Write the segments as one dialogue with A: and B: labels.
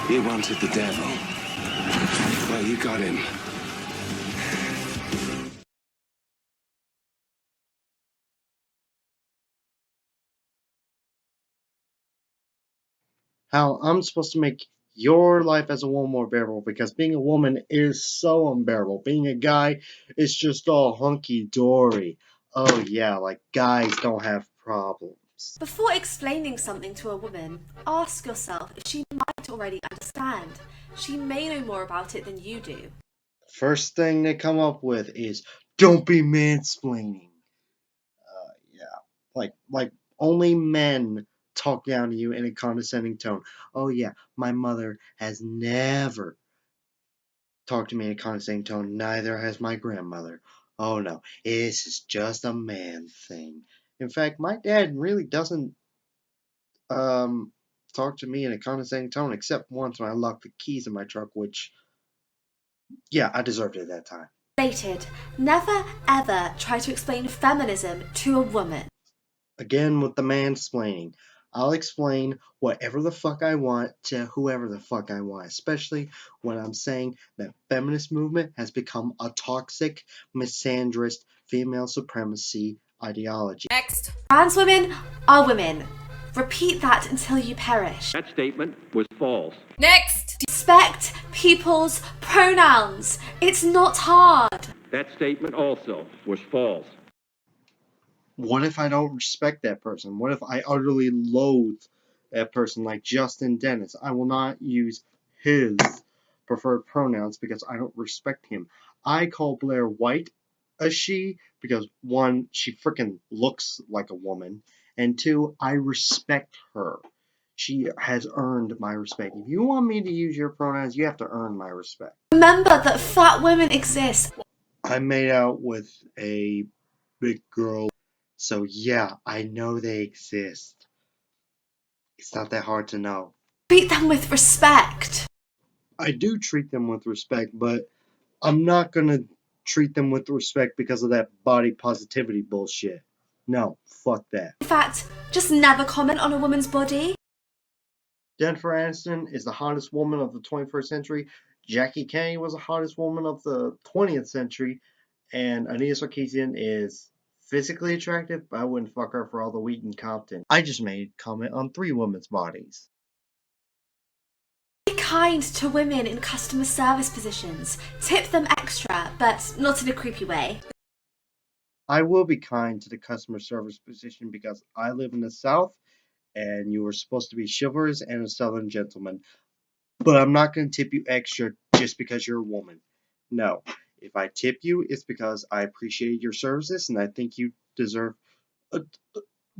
A: He wanted the devil. Well, you got him.
B: How I'm supposed to make your life as a woman more bearable, because being a woman is so unbearable. Being a guy is just all hunky-dory. Oh yeah, like guys don't have problems.
C: Before explaining something to a woman, ask yourself if she might already understand. She may know more about it than you do.
B: First thing they come up with is, don't be mansplaining. Yeah, like only men talk down to you in a condescending tone. Oh yeah, my mother has never talked to me in a condescending tone. Neither has my grandmother. Oh no, this is just a man thing. In fact, my dad really doesn't um talk to me in a condescending tone, except once when I locked the keys in my truck, which, yeah, I deserved it at that time.
C: Stated, never ever try to explain feminism to a woman.
B: Again with the mansplaining. I'll explain whatever the fuck I want to whoever the fuck I want, especially when I'm saying that feminist movement has become a toxic, misandrist, female supremacy ideology.
C: Next. Trans women are women. Repeat that until you perish.
D: That statement was false.
C: Next. Respect people's pronouns. It's not hard.
D: That statement also was false.
B: What if I don't respect that person? What if I utterly loathe that person, like Justin Dennis? I will not use his preferred pronouns because I don't respect him. I call Blair White a she because, one, she freaking looks like a woman, and two, I respect her. She has earned my respect. If you want me to use your pronouns, you have to earn my respect.
C: Remember that fat women exist.
B: I made out with a big girl, so yeah, I know they exist. It's not that hard to know.
C: Treat them with respect.
B: I do treat them with respect, but I'm not gonna treat them with respect because of that body positivity bullshit. No, fuck that.
C: In fact, just never comment on a woman's body.
B: Jennifer Aniston is the hottest woman of the 21st century. Jackie Kennedy was the hottest woman of the 20th century. And Anita Sarkeesian is physically attractive, but I wouldn't fuck her for all the wheat in Compton. I just made a comment on 3 women's bodies.
C: Be kind to women in customer service positions. Tip them extra, but not in a creepy way.
B: I will be kind to the customer service position because I live in the South and you are supposed to be chivalrous and a Southern gentleman. But I'm not going to tip you extra just because you're a woman. No. If I tip you, it's because I appreciate your services and I think you deserve a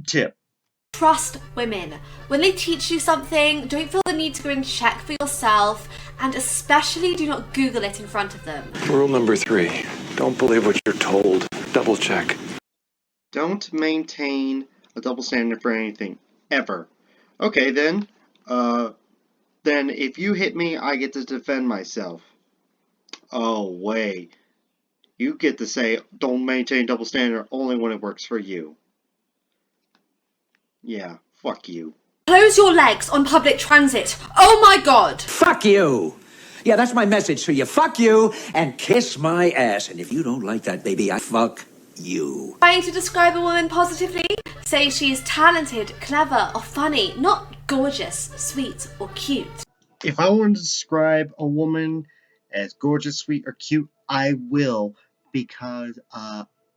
B: tip.
C: Trust women. When they teach you something, don't feel the need to go and check for yourself, and especially do not Google it in front of them.
A: Rule number 3. Don't believe what you're told. Double check.
B: Don't maintain a double standard for anything, ever. Okay, then if you hit me, I get to defend myself. Oh, wait. You get to say, don't maintain double standard only when it works for you. Yeah, fuck you.
C: Close your legs on public transit. Oh my god!
E: Fuck you! Yeah, that's my message to you. Fuck you and kiss my ass. And if you don't like that, baby, I fuck you.
C: Trying to describe a woman positively? Say she's talented, clever, or funny, not gorgeous, sweet, or cute.
B: If I want to describe a woman as gorgeous, sweet, or cute, I will, because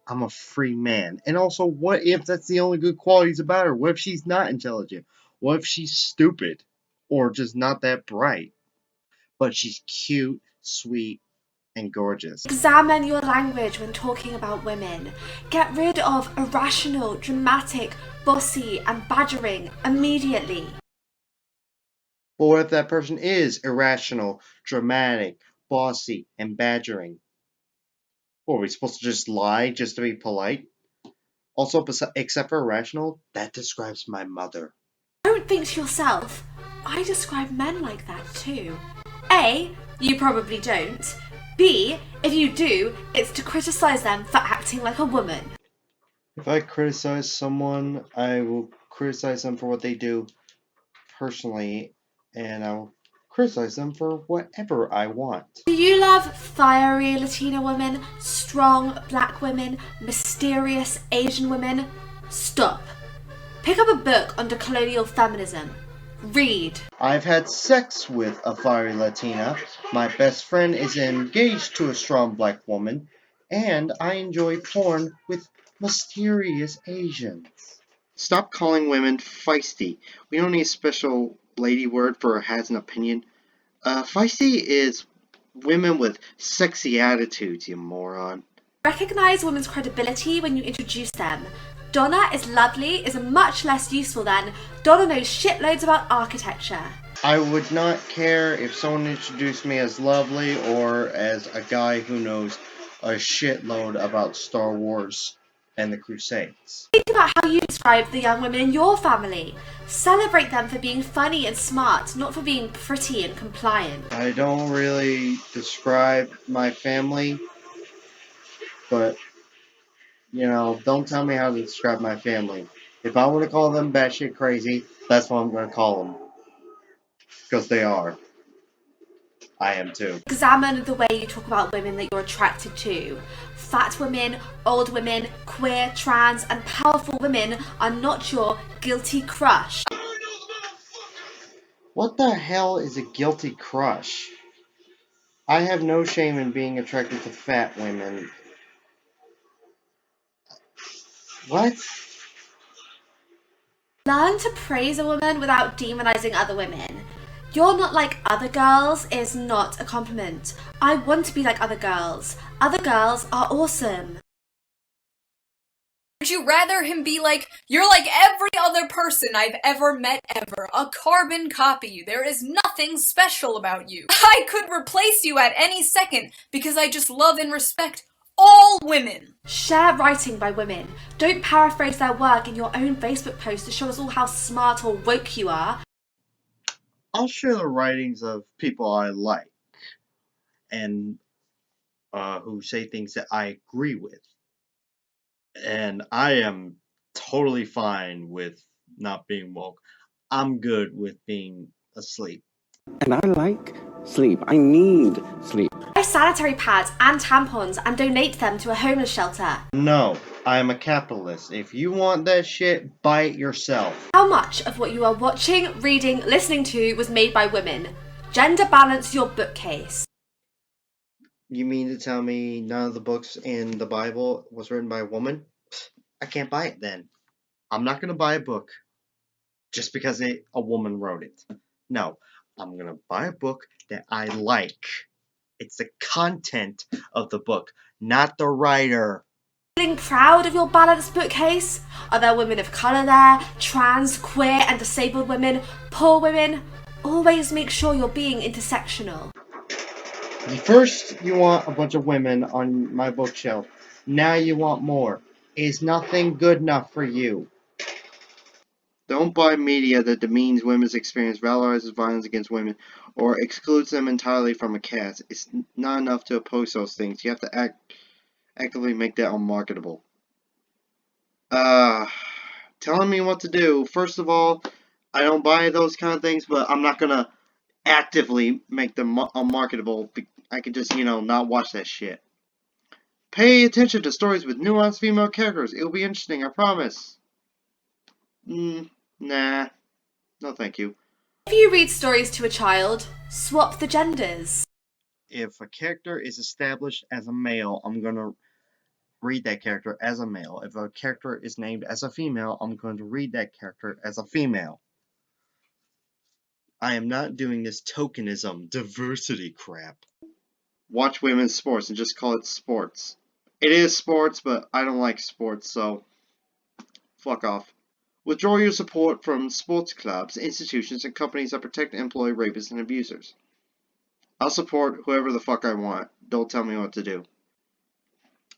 B: I'm a free man. And also, what if that's the only good qualities about her? What if she's not intelligent? What if she's stupid? Or just not that bright? But she's cute, sweet, and gorgeous.
C: Examine your language when talking about women. Get rid of irrational, dramatic, bossy, and badgering immediately.
B: But what if that person is irrational, dramatic, bossy, and badgering? What, are we supposed to just lie just to be polite? Also, except for irrational, that describes my mother.
C: Don't think to yourself, I describe men like that too. A, you probably don't. B, if you do, it's to criticize them for acting like a woman.
B: If I criticize someone, I will criticize them for what they do personally, and I'll criticize them for whatever I want.
C: Do you love fiery Latina women, strong black women, mysterious Asian women? Stop. Pick up a book under colonial feminism. Read.
B: I've had sex with a fiery Latina, my best friend is engaged to a strong black woman, and I enjoy porn with mysterious Asians. Stop calling women feisty. We don't need a special lady word for has an opinion. Feisty is women with sexy attitudes, you moron.
C: Recognize women's credibility when you introduce them. Donna is lovely is much less useful than Donna knows shitloads about architecture.
B: I would not care if someone introduced me as lovely or as a guy who knows a shitload about Star Wars and the Crusades.
C: Think about how you describe the young women in your family. Celebrate them for being funny and smart, not for being pretty and compliant.
B: I don't really describe my family, but, don't tell me how to describe my family. If I want to call them batshit crazy, that's what I'm going to call them. Because they are. I am too.
C: Examine the way you talk about women that you're attracted to. Fat women, old women, queer, trans, and powerful women are not your guilty crush.
B: What the hell is a guilty crush? I have no shame in being attracted to fat women. What?
C: Learn to praise a woman without demonizing other women. You're not like other girls is not a compliment. I want to be like other girls. Other girls are awesome.
F: Would you rather him be like, you're like every other person I've ever met ever, a carbon copy, there is nothing special about you. I could replace you at any second because I just love and respect all women.
C: Share writing by women. Don't paraphrase their work in your own Facebook post to show us all how smart or woke you are.
B: I'll share the writings of people I like and who say things that I agree with. And I am totally fine with not being woke. I'm good with being asleep.
G: And I like sleep. I need sleep.
C: Buy sanitary pads and tampons and donate them to a homeless shelter.
B: No, I am a capitalist. If you want that shit, buy it yourself.
C: How much of what you are watching, reading, listening to was made by women? Gender balance your bookcase.
B: You mean to tell me none of the books in the Bible was written by a woman? I can't buy it then. I'm not going to buy a book just because a woman wrote it. No, I'm going to buy a book that I like. It's the content of the book, not the writer.
C: Feeling proud of your balanced bookcase? Are there women of colour there? Trans, queer and disabled women? Poor women? Always make sure you're being intersectional.
B: First, you want a bunch of women on my bookshelf. Now you want more. Is nothing good enough for you? Don't buy media that demeans women's experience, valorizes violence against women, or excludes them entirely from a cast. It's not enough to oppose those things. You have to actively make that unmarketable. Telling me what to do. First of all, I don't buy those kind of things, but I'm not gonna actively make them unmarketable. I could just, not watch that shit. Pay attention to stories with nuanced female characters. It'll be interesting, I promise. Nah. No thank you.
C: If you read stories to a child, swap the genders.
B: If a character is established as a male, I'm gonna read that character as a male. If a character is named as a female, I'm going to read that character as a female. I am not doing this tokenism, diversity crap. Watch women's sports and just call it sports. It is sports, but I don't like sports, so fuck off. Withdraw your support from sports clubs, institutions, and companies that protect and employ rapists and abusers. I'll support whoever the fuck I want. Don't tell me what to do.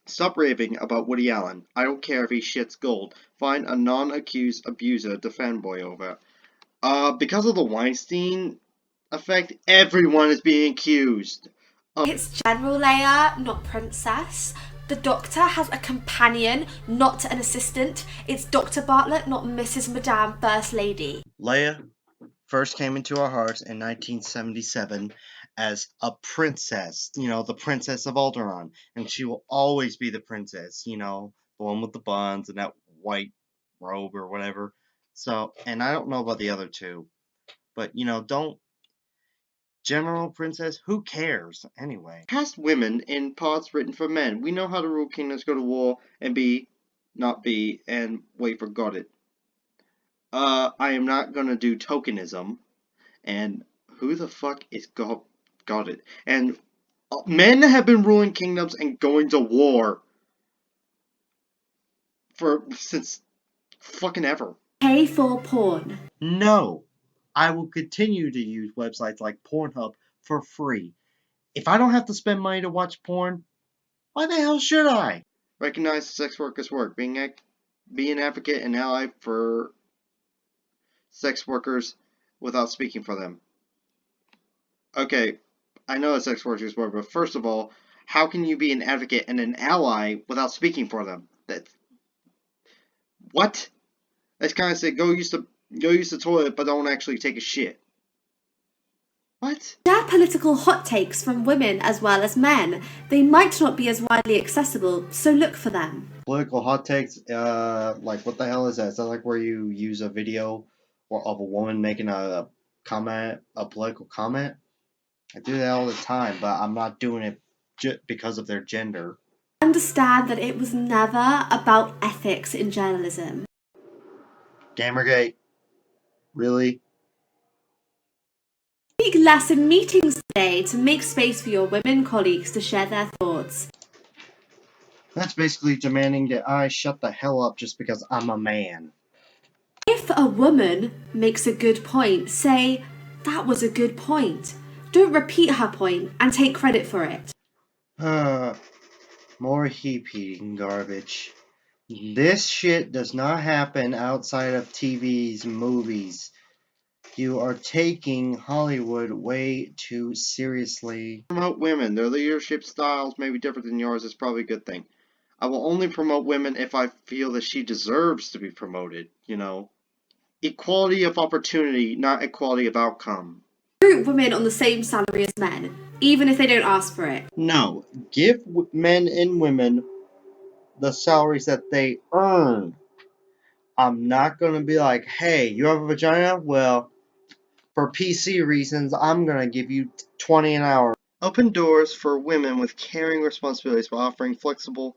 B: Stop raving about Woody Allen. I don't care if he shits gold. Find a non-accused abuser to fanboy over. Because of the Weinstein effect, everyone is being accused.
C: It's General Leia, not Princess. The Doctor has a companion, not an assistant. It's Dr. Bartlett, not Mrs. Madame First Lady.
B: Leia, first came into our hearts in 1977 as a princess, the princess of Alderaan, and she will always be the princess, the one with the buns and that white robe or whatever. So, and I don't know about the other two, but don't General Princess, who cares anyway? Cast women in parts written for men. We know how to rule kingdoms, go to war, and not be, and wait for got it. I am not gonna do tokenism, and who the fuck is got it? And men have been ruling kingdoms and going to war since fucking ever.
C: Pay for porn.
B: No, I will continue to use websites like Pornhub for free. If I don't have to spend money to watch porn, why the hell should I? Recognize sex workers' work. Be an advocate and ally for sex workers without speaking for them. Okay, I know that sex workers work, but first of all, how can you be an advocate and an ally without speaking for them? What? That's kind of say go use the toilet, but don't actually take a shit. What?
C: Share political hot takes from women as well as men. They might not be as widely accessible, so look for them.
B: Political hot takes, like what the hell is that? Is that like where you use a video of a woman making a political comment? I do that all the time, but I'm not doing it just because of their gender.
C: Understand that it was never about ethics in journalism.
B: Gamergate. Really?
C: Speak less in meetings today to make space for your women colleagues to share their thoughts.
B: That's basically demanding that I shut the hell up just because I'm a man.
C: If a woman makes a good point, say, "That was a good point." Don't repeat her point and take credit for it.
B: More heap-eating garbage. This shit does not happen outside of TV's movies. You are taking Hollywood way too seriously. Promote women. Their leadership styles may be different than yours. It's probably a good thing. I will only promote women if I feel that she deserves to be promoted, Equality of opportunity, not equality of outcome.
C: Recruit women on the same salary as men, even if they don't ask for it.
B: No, give men and women the salaries that they earn. I'm not going to be like, hey, you have a vagina? Well, for PC reasons, I'm going to give you $20 an hour. Open doors for women with caring responsibilities by offering flexible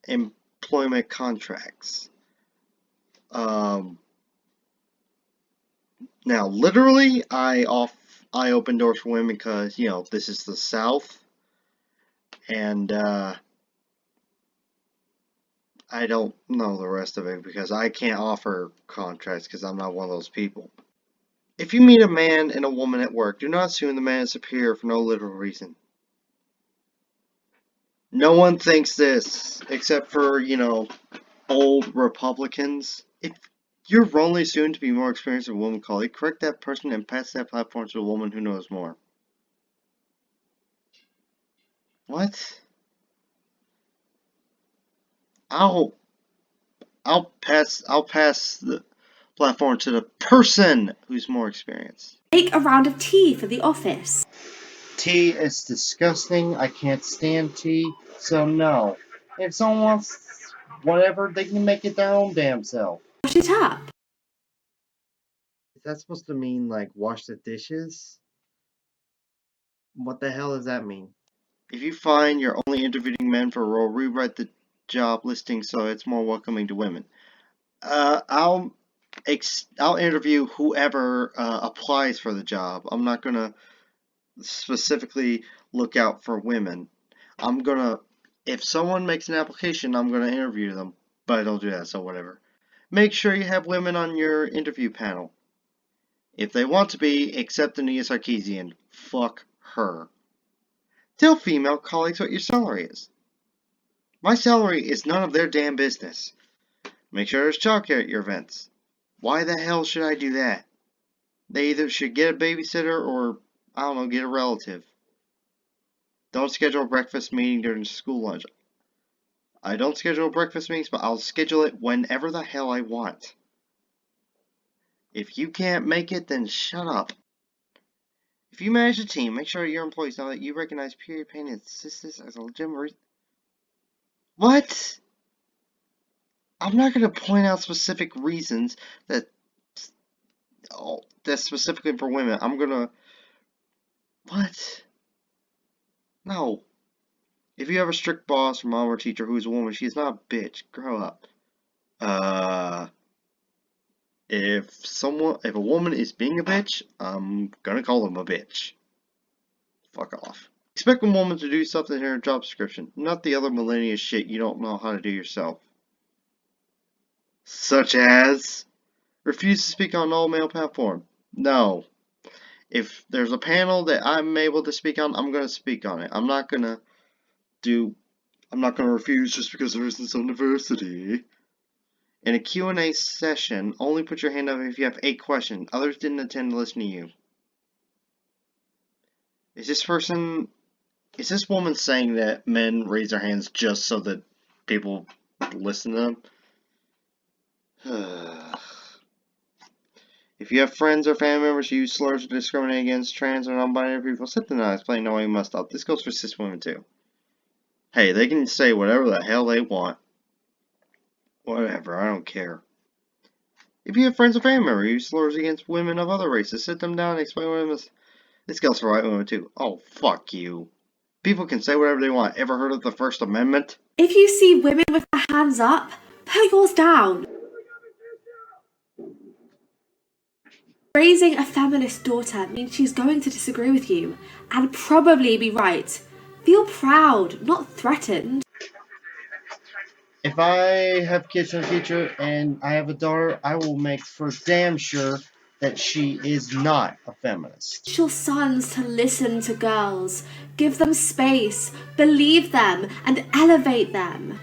B: employment contracts. Now, literally, I open doors for women because, this is the South, and I don't know the rest of it because I can't offer contracts because I'm not one of those people. If you meet a man and a woman at work, do not assume the man is superior for no literal reason. No one thinks this, except for, old Republicans. If you're wrongly assumed to be more experienced than a woman colleague, correct that person and pass that platform to a woman who knows more. What? I'll pass the platform to the person who's more experienced.
C: Make a round of tea for the office.
B: Tea is disgusting. I can't stand tea, so no. If someone wants whatever, they can make it their own damn self.
C: Wash it up.
B: Is that supposed to mean, like, wash the dishes? What the hell does that mean? If you find you're only interviewing men for a role, rewrite the job listing so it's more welcoming to women. I'll interview whoever applies for the job. I'm not gonna specifically look out for women. If someone makes an application, I'm gonna interview them, but I don't do that, so whatever. Make sure you have women on your interview panel. If they want to be, except Anita Sarkeesian. Fuck her. Tell female colleagues what your salary is. My salary is none of their damn business. Make sure there's childcare at your events. Why the hell should I do that? They either should get a babysitter or, I don't know, get a relative. Don't schedule a breakfast meeting during school lunch. I don't schedule breakfast meetings, but I'll schedule it whenever the hell I want. If you can't make it, then shut up. If you manage a team, make sure your employees know that you recognize period pain and cysts as a legitimate reason. What? I'm not going to point out specific reasons that that's specifically for women. I'm going to... What? No. If you have a strict boss or mom or teacher who's a woman, she's not a bitch. Grow up. If a woman is being a bitch, I'm gonna call them a bitch. Fuck off. Expect a woman to do something in her job description, not the other millennial shit you don't know how to do yourself. Such as, refuse to speak on an all-male platform. No. If there's a panel that I'm able to speak on, I'm gonna speak on it. I'm not gonna refuse just because there isn't some diversity. In a Q&A session, only put your hand up if you have 8 questions. Others didn't attend to listen to you. Is this woman saying that men raise their hands just so that people listen to them? If you have friends or family members who use slurs or discriminate against trans or non-binary people, sit them down and explain no way you must stop. This goes for cis women too. Hey, they can say whatever the hell they want. Whatever, I don't care. If you have friends or family members who use slurs against women of other races, sit them down and explain what it must. This goes for white women too. Oh, fuck you. People can say whatever they want. Ever heard of the First Amendment?
C: If you see women with their hands up, put yours down. Raising a feminist daughter means she's going to disagree with you, and probably be right. Feel proud, not threatened.
B: If I have kids in the future and I have a daughter, I will make for damn sure that she is not a feminist.
C: Teach your sons to listen to girls, give them space, believe them, and elevate them.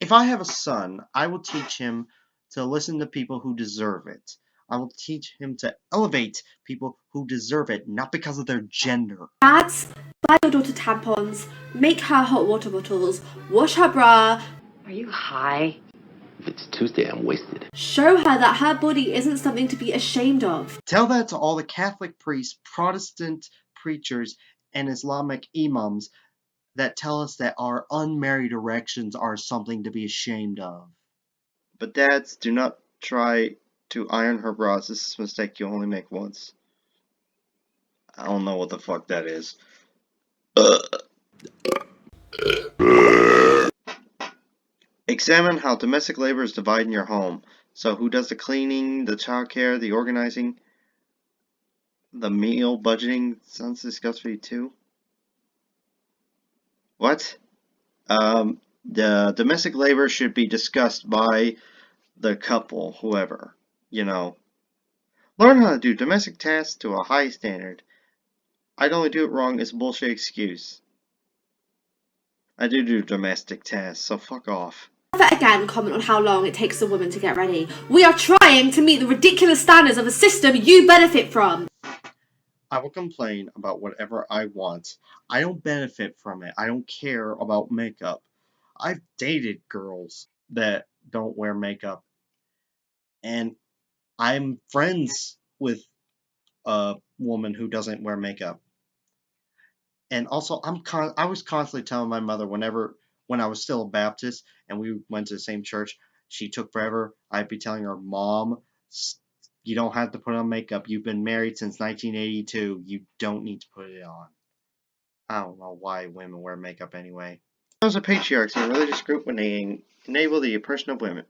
B: If I have a son, I will teach him to listen to people who deserve it. I will teach him to elevate people who deserve it, not because of their gender.
C: Dads, buy your daughter tampons, make her hot water bottles, wash her bra.
H: Are you high?
G: If it's Tuesday, I'm wasted.
C: Show her that her body isn't something to be ashamed of.
B: Tell that to all the Catholic priests, Protestant preachers, and Islamic imams that tell us that our unmarried erections are something to be ashamed of. But dads, do not try to iron her bras. This is a mistake you only make once. I don't know what the fuck that is. Examine how domestic labor is divided in your home. So who does the cleaning, the childcare, the organizing, the meal budgeting? Sounds discussed for you too. What? The domestic labor should be discussed by the couple, whoever, you know. Learn how to do domestic tasks to a high standard. I'd only do it wrong is a bullshit excuse. I do domestic tasks, so fuck off.
C: Never again comment on how long it takes a woman to get ready. We are trying to meet the ridiculous standards of a system you benefit from.
B: I will complain about whatever I want. I don't benefit from it. I don't care about makeup. I've dated girls that don't wear makeup. And I'm friends with a woman who doesn't wear makeup. And also, I was constantly telling my mother when I was still a Baptist and we went to the same church, she took forever. I'd be telling her, Mom, you don't have to put on makeup. You've been married since 1982. You don't need to put it on. I don't know why women wear makeup anyway. There's a patriarchs in a religious group when they enable the oppression of women.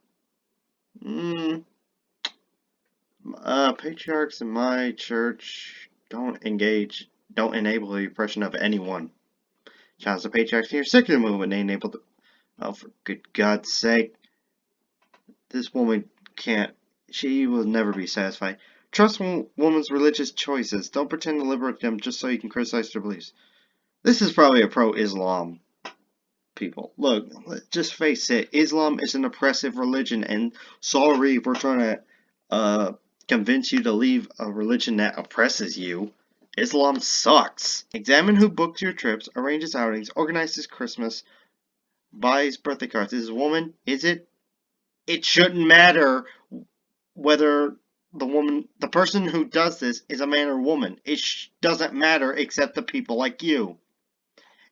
B: Patriarchs in my church don't enable the oppression of anyone. Shout out to patriarchs in your secular movement, they enabled the... Oh, for good God's sake. This woman she will never be satisfied. Trust woman's religious choices. Don't pretend to liberate them just so you can criticize their beliefs. This is probably a pro-Islam people. Look, just face it. Islam is an oppressive religion, and sorry if we're trying to convince you to leave a religion that oppresses you. Islam sucks. Examine who books your trips, arranges outings, organizes Christmas, buys birthday cards. Is this a woman? Is it? It shouldn't matter whether the person who does this is a man or woman. It doesn't matter except to people like you.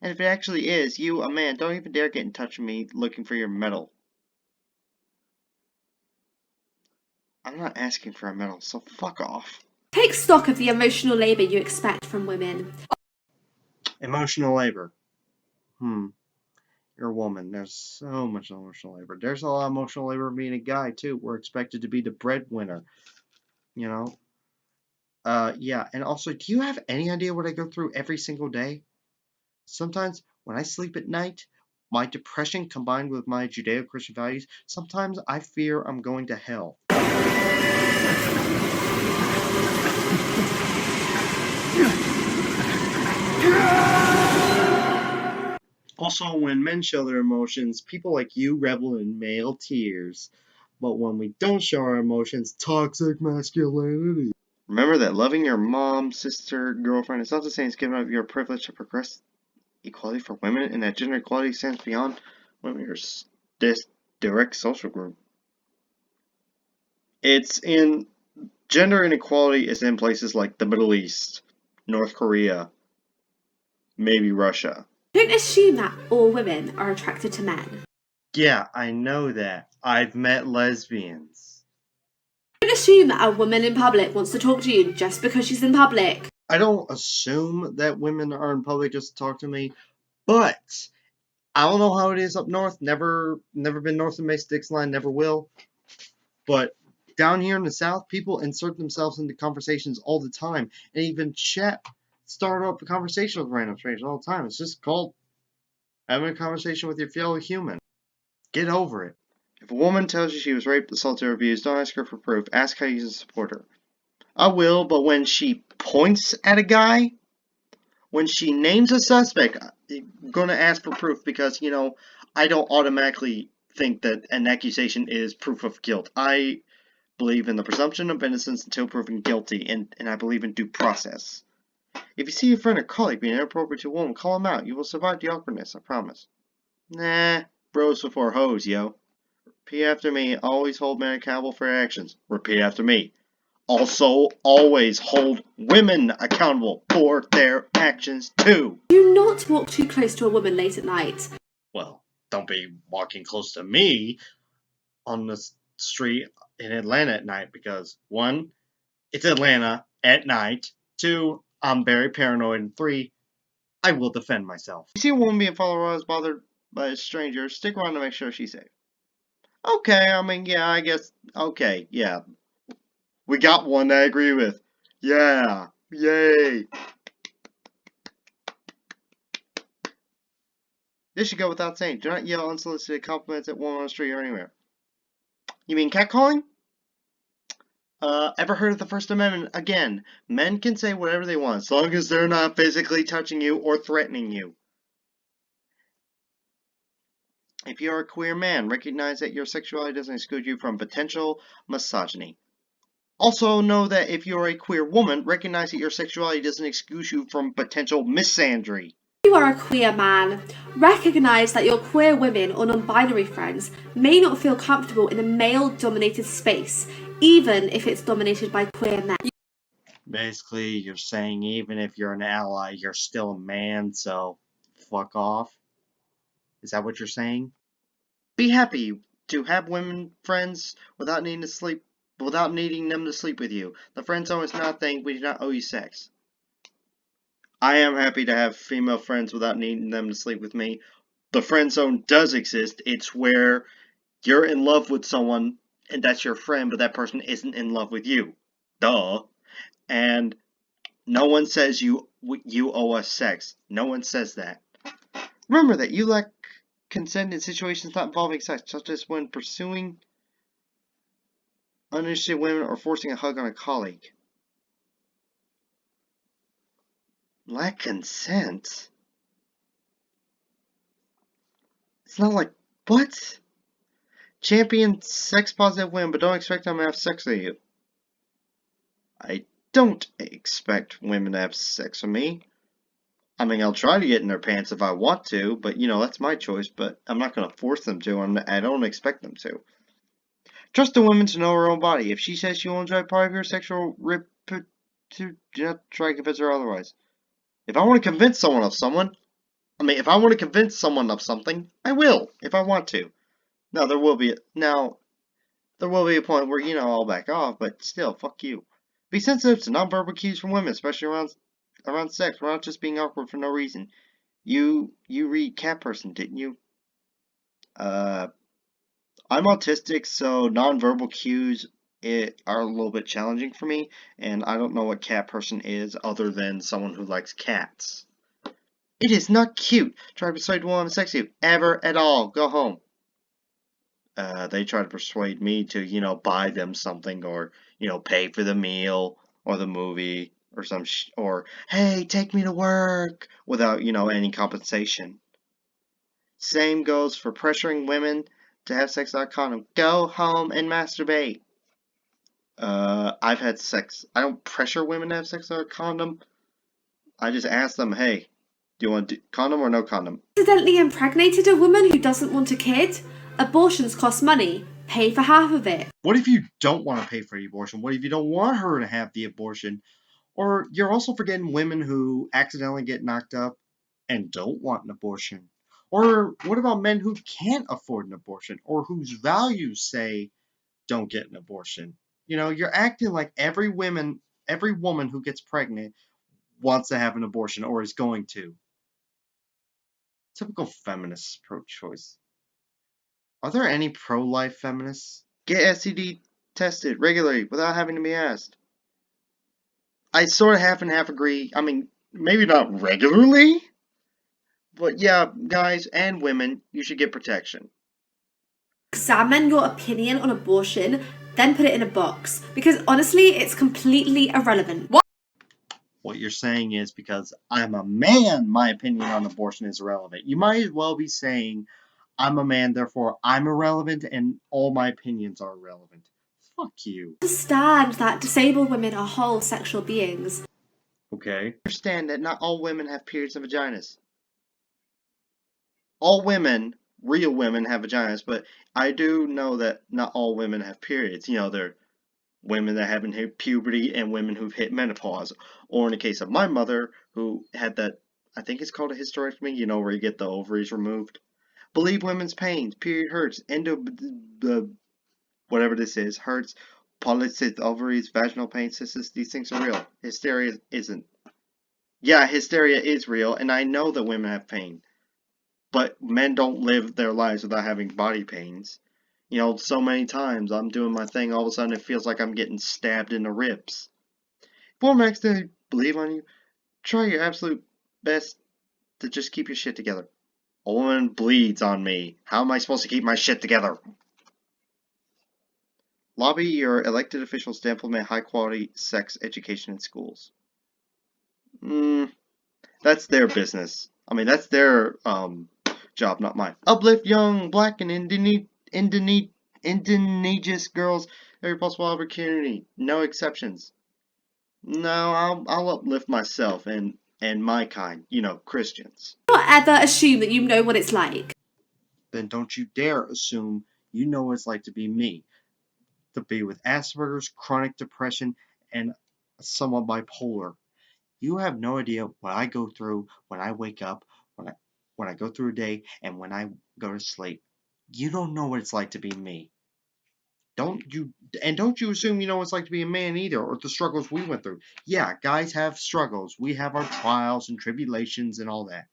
B: And if it actually is you, a man, don't even dare get in touch with me looking for your medal. I'm not asking for a medal, so fuck off.
C: Take stock of the emotional labour you expect from women.
B: Emotional labor. You're a woman. There's so much emotional labor. There's a lot of emotional labor being a guy, too. We're expected to be the breadwinner. You know? Yeah. And also, do you have any idea what I go through every single day? Sometimes, when I sleep at night, my depression combined with my Judeo-Christian values, sometimes I fear I'm going to hell. Also, when men show their emotions, people like you revel in male tears. But when we don't show our emotions, toxic masculinity. Remember that loving your mom, sister, girlfriend is not the same as giving up your privilege to progress equality for women, and that gender equality stands beyond women or this direct social group. It's in gender inequality is in places like the Middle East, North Korea, maybe Russia.
C: Don't assume that all women are attracted to men.
B: Yeah, I know that. I've met lesbians.
C: Don't assume that a woman in public wants to talk to you just because she's in public.
B: I don't assume that women are in public just to talk to me, but I don't know how it is up north. Never been north of Mason-Dixon line, never will. But down here in the south, people insert themselves into conversations all the time, and even start up a conversation with random strangers all the time. It's just called having a conversation with your fellow human. Get over it. If a woman tells you she was raped, assaulted, or abused, don't ask her for proof. Ask how you can support her. I will, but when she points at a guy, when she names a suspect, I'm going to ask for proof because, I don't automatically think that an accusation is proof of guilt. I believe in the presumption of innocence until proven guilty, and I believe in due process. If you see a friend or colleague being inappropriate to a woman, call him out. You will survive the awkwardness, I promise. Nah, bros before hoes, yo. Repeat after me. Always hold men accountable for their actions. Repeat after me. Also, always hold women accountable for their actions, too.
C: Do not walk too close to a woman late at night.
B: Well, don't be walking close to me on the street in Atlanta at night because, 1, it's Atlanta at night. 2, I'm very paranoid. And 3, I will defend myself. If you see a woman being followed around bothered by a stranger, stick around to make sure she's safe. Okay, yeah, I guess, okay, yeah. We got one I agree with. Yeah, yay. This should go without saying. Do not yell unsolicited compliments at women on the street or anywhere. You mean catcalling? Ever heard of the First Amendment? Again, men can say whatever they want as long as they're not physically touching you or threatening you. If you are a queer man, recognize that your sexuality doesn't exclude you from potential misogyny. Also know that if you're a queer woman, recognize that your sexuality doesn't excuse you from potential misandry.
C: If you are a queer man, recognise that your queer women or non-binary friends may not feel comfortable in a male-dominated space, even if it's dominated by queer men.
B: Basically, you're saying even if you're an ally, you're still a man, so fuck off? Is that what you're saying? Be happy to have women friends without needing them to sleep with you. The friend zone is not a thing. We do not owe you sex. I am happy to have female friends without needing them to sleep with me. The friend zone does exist. It's where you're in love with someone and that's your friend, but that person isn't in love with you. Duh. And no one says you owe us sex. No one says that. Remember that you lack consent in situations not involving sex, such as when pursuing uninterested women or forcing a hug on a colleague. Lack consent? It's not like, what? Champion sex-positive women, but don't expect them to have sex with you. I don't expect women to have sex with me. I mean, I'll try to get in their pants if I want to, but, that's my choice, but I'm not going to force them to, I don't expect them to. Trust the woman to know her own body. If she says she will enjoy part of your sexual do not try to convince her otherwise. If I want to convince someone of someone, if I want to convince someone of something, I will, if I want to. Now, there will be a point where, I'll back off, but still, fuck you. Be sensitive to nonverbal cues from women, especially around sex. We're not just being awkward for no reason. You read Cat Person, didn't you? I'm autistic, so nonverbal cues are a little bit challenging for me, and I don't know what Cat Person is other than someone who likes cats. It is not cute. Try to persuade a woman to sex you. Ever at all. Go home. They try to persuade me to, buy them something or, pay for the meal or the movie or or, hey, take me to work without, any compensation. Same goes for pressuring women to have sex without condom. Go home and masturbate. I've had sex. I don't pressure women to have sex without a condom. I just ask them, hey, do you want condom or no condom?
C: Accidentally impregnated a woman who doesn't want a kid? Abortions cost money. Pay for half of it.
B: What if you don't want to pay for the abortion? What if you don't want her to have the abortion? Or you're also forgetting women who accidentally get knocked up and don't want an abortion. Or what about men who can't afford an abortion or whose values say don't get an abortion? You're acting like every woman who gets pregnant wants to have an abortion or is going to. Typical feminist pro-choice. Are there any pro-life feminists? Get STD tested regularly without having to be asked. I sort of half and half agree. Maybe not regularly, but yeah, guys and women, you should get protection.
C: Examine your opinion on abortion, then put it in a box. Because honestly, it's completely irrelevant.
B: What you're saying is because I'm a man, my opinion on abortion is irrelevant. You might as well be saying I'm a man, therefore I'm irrelevant and all my opinions are irrelevant. Fuck you.
C: Understand that disabled women are whole sexual beings.
B: Okay. Understand that not all women have periods and vaginas. All women, real women, have vaginas, but I do know that not all women have periods. There are women that haven't hit puberty and women who've hit menopause. Or in the case of my mother, who had that, I think it's called a hysterectomy, where you get the ovaries removed. Believe women's pains, period hurts, whatever this is, hurts, polycystic ovaries, vaginal pain, cystis, these things are real. Hysteria isn't. Yeah, hysteria is real, and I know that women have pain. But men don't live their lives without having body pains. So many times I'm doing my thing, all of a sudden it feels like I'm getting stabbed in the ribs. If women accidentally believe on you, try your absolute best to just keep your shit together. A woman bleeds on me. How am I supposed to keep my shit together? Lobby your elected officials to implement high-quality sex education in schools. That's their business. That's their job, not mine. Uplift young, black, and indigenous girls every possible opportunity. No exceptions. No, I'll uplift myself and my kind. Christians.
C: Do not ever assume that you know what it's like.
B: Then don't you dare assume you know what it's like to be me. To be with Asperger's, chronic depression, and somewhat bipolar. You have no idea what I go through when I wake up, when I go through a day, and when I go to sleep. You don't know what it's like to be me. Don't you assume you know what it's like to be a man either, or the struggles we went through. Yeah, guys have struggles. We have our trials and tribulations and all that.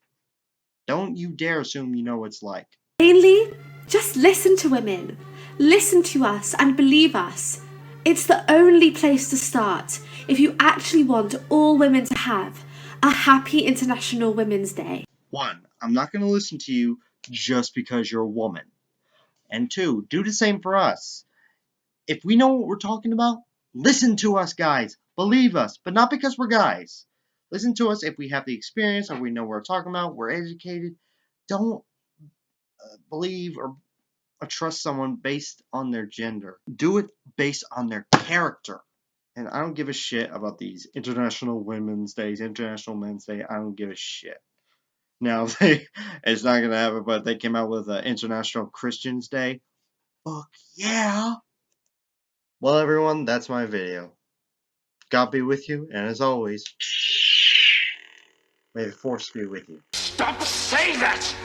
B: Don't you dare assume you know what it's like.
C: Mainly, just listen to women. Listen to us and believe us. It's the only place to start if you actually want all women to have a happy International Women's Day.
B: 1, I'm not going to listen to you just because you're a woman. And 2, do the same for us. If we know what we're talking about, listen to us, guys. Believe us, but not because we're guys. Listen to us if we have the experience or we know what we're talking about, we're educated. Don't believe or trust someone based on their gender. Do it based on their character. And I don't give a shit about these International Women's Days, International Men's Day. I don't give a shit. Now, it's not going to happen, but they came out with International Christians Day. Fuck yeah. Well, everyone, that's my video. God be with you, and as always, may the force be with you.
E: Stop saying that!